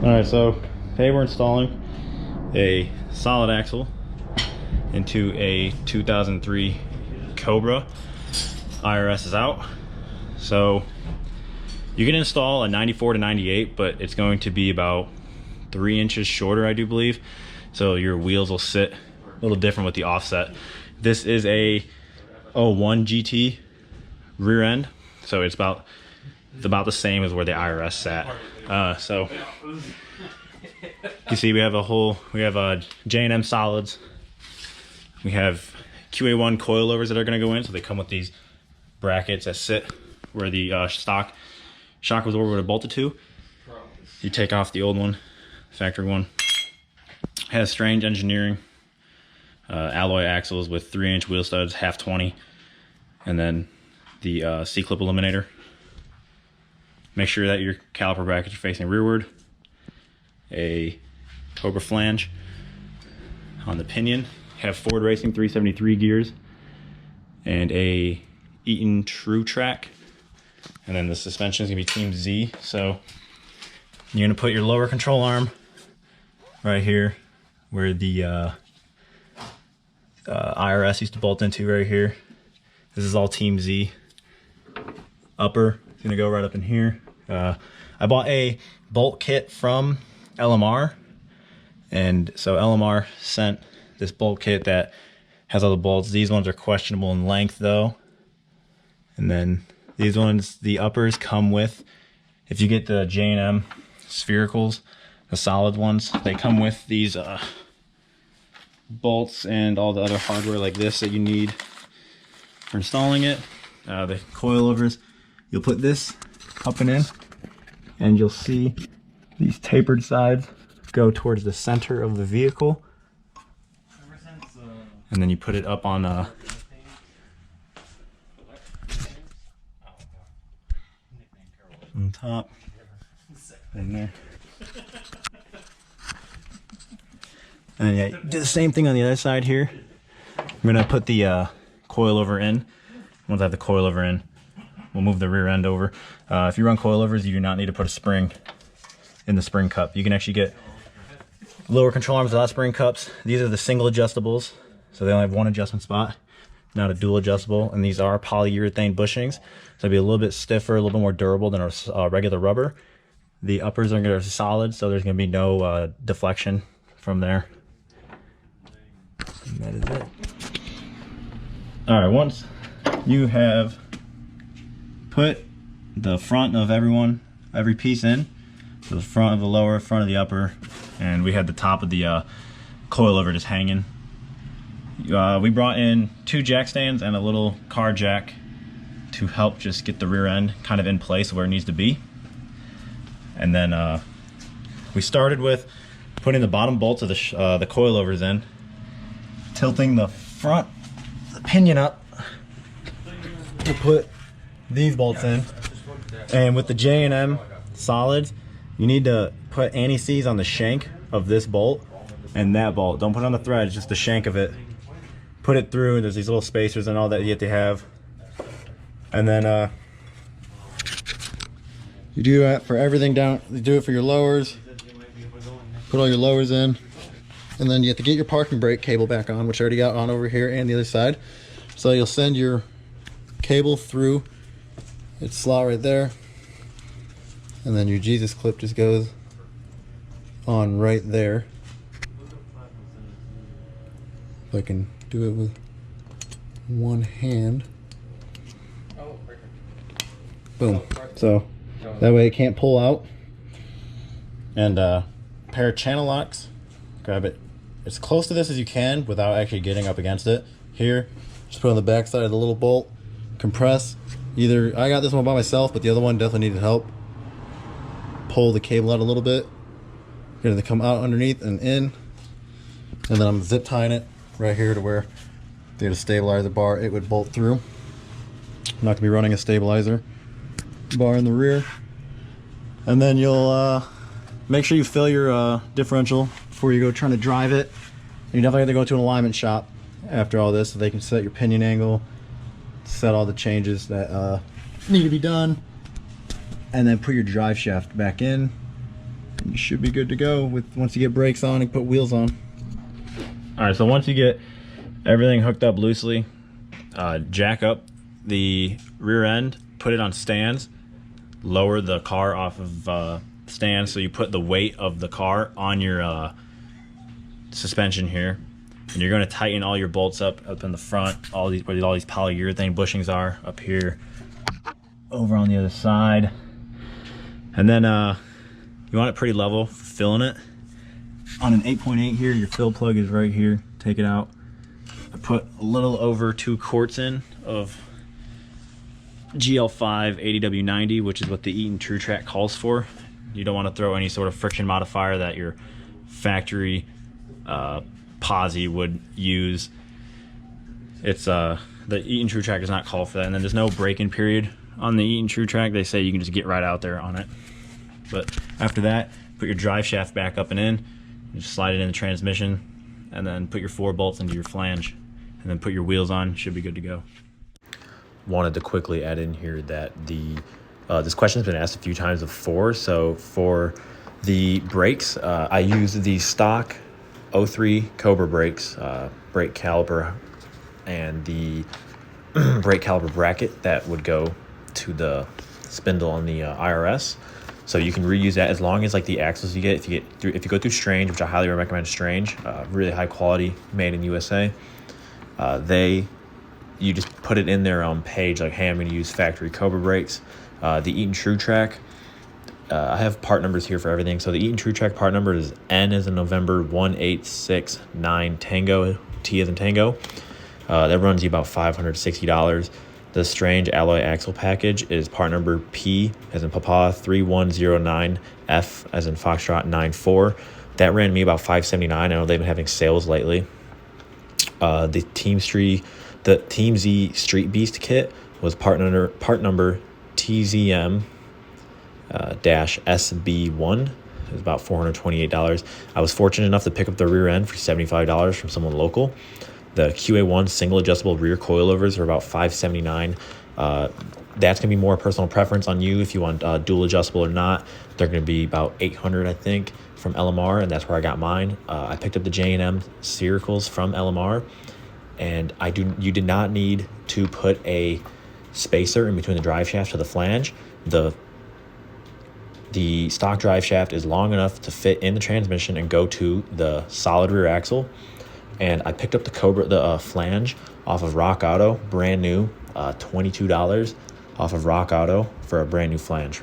Alright, so today we're installing a solid axle into a 2003 Cobra. IRS is out. So you can install a 94 to 98, but it's going to be about 3 inches shorter, I do believe. So your wheels will sit a little different with the offset. This is a 01 GT rear end, so it's about the same as where the IRS sat. So you see we have J&M solids. We have QA1 coilovers that are going to go in, so they come with these brackets that sit where the stock shock absorber would have bolted to. You take off the old one, factory one. It has strange engineering, alloy axles with 3-inch wheel studs, half 20, and then the C-clip eliminator. Make sure that your caliper brackets are facing rearward. A Cobra flange on the pinion. Have Ford Racing 373 gears and a Eaton True Track. And then the suspension is gonna be Team Z. So you're gonna put your lower control arm right here where the IRS used to bolt into, right here. This is all Team Z. Upper is gonna go right up in here. I bought a bolt kit from LMR, and so LMR sent this bolt kit that has all the bolts. These ones are questionable in length though. And then these ones, the uppers come with, if you get the J&M sphericals, the solid ones, they come with these bolts and all the other hardware like this that you need for installing it. The coilovers, you'll put this up and in, and you'll see these tapered sides go towards the center of the vehicle. And then you put it up on top, in there. And yeah, do the same thing on the other side here. I'm gonna put the coilover in. Once I have the coilover in, we'll move the rear end over. If you run coilovers, you do not need to put a spring in the spring cup. You can actually get lower control arms without spring cups. These are the single adjustables, so they only have one adjustment spot, not a dual adjustable. And these are polyurethane bushings, so it'll be a little bit stiffer, a little bit more durable than a regular rubber. The uppers are going to be solid, so there's going to be no deflection from there. And that is it. All right, once you have put the front of every piece in, so the front of the lower, front of the upper, and we had the top of the coilover just hanging. We brought in 2 jack stands and a little car jack to help just get the rear end kind of in place where it needs to be. And then we started with putting the bottom bolts of the coilovers in, tilting the front, the pinion up to put these bolts in. And with the J&M solids, you need to put anti-seize on the shank of this bolt and that bolt. Don't put it on the thread, it's just the shank of it. Put it through, and there's these little spacers and all that you have to have. And then you do that for everything down. You do it for your lowers. Put all your lowers in. And then you have to get your parking brake cable back on, which I already got on over here and the other side. So you'll send your cable through its slot right there. And then your Jesus clip just goes on right there. If I can do it with one hand. Boom. So that way it can't pull out. And pair of channel locks. Grab it as close to this as you can without actually getting up against it. Here, just put it on the back side of the little bolt. Compress. Either I got this one by myself, but the other one definitely needed help. Pull the cable out a little bit. You're gonna come out underneath and in. And then I'm zip tying it right here to where to stabilize the bar it would bolt through. I'm not gonna be running a stabilizer bar in the rear. And then you'll make sure you fill your differential before you go trying to drive it. And you definitely have to go to an alignment shop after all this so they can set your pinion angle, set all the changes that need to be done, and then put your drive shaft back in. you should be good to go once you get brakes on and put wheels on. All right, so once you get everything hooked up loosely, jack up the rear end, put it on stands, lower the car off of stands, so you put the weight of the car on your suspension here, and you're going to tighten all your bolts up in the front, where all these polyurethane bushings are up here, over on the other side, and then you want it pretty level, filling it. On an 8.8 here, your fill plug is right here. Take it out. I put a little over 2 quarts in of GL5 80W90, which is what the Eaton TrueTrack calls for. You don't want to throw any sort of friction modifier that your factory posi would use. It's the Eaton TrueTrack does not call for that, and then there's no break-in period on the Eaton TrueTrack. They say you can just get right out there on it. But after that, put your drive shaft back up and in, just slide it in the transmission, and then put your 4 bolts into your flange, and then put your wheels on. Should be good to go. Wanted to quickly add in here that this question's been asked a few times before. So for the brakes, I use the stock 03 Cobra brakes, brake caliper, and the brake caliper bracket that would go to the spindle on the IRS. So you can reuse that as long as like the axles you get. If you go through Strange, which I highly recommend Strange, really high quality, made in USA. You just put it in their page like, hey, I'm going to use factory Cobra brakes. The Eaton TrueTrack, I have part numbers here for everything. So the Eaton TrueTrack part number is N as in November 1869 Tango, T as in Tango. That runs you about $560. The Strange alloy axle package is part number P as in Papa 3109 F as in Foxtrot 94. That ran me about $579. I know they've been having sales lately. The Team Z Street Beast kit was part number TZM SB1. It was about $428. I was fortunate enough to pick up the rear end for $75 from someone local. The QA1 single adjustable rear coilovers are about $579. That's going to be more personal preference on you if you want dual adjustable or not. They're going to be about $800, I think, from LMR, and that's where I got mine. I picked up the J&M Circles from LMR, and you did not need to put a spacer in between the drive shaft to the flange. The stock drive shaft is long enough to fit in the transmission and go to the solid rear axle. And I picked up the flange off of Rock Auto, brand new, $22 off of Rock Auto for a brand new flange.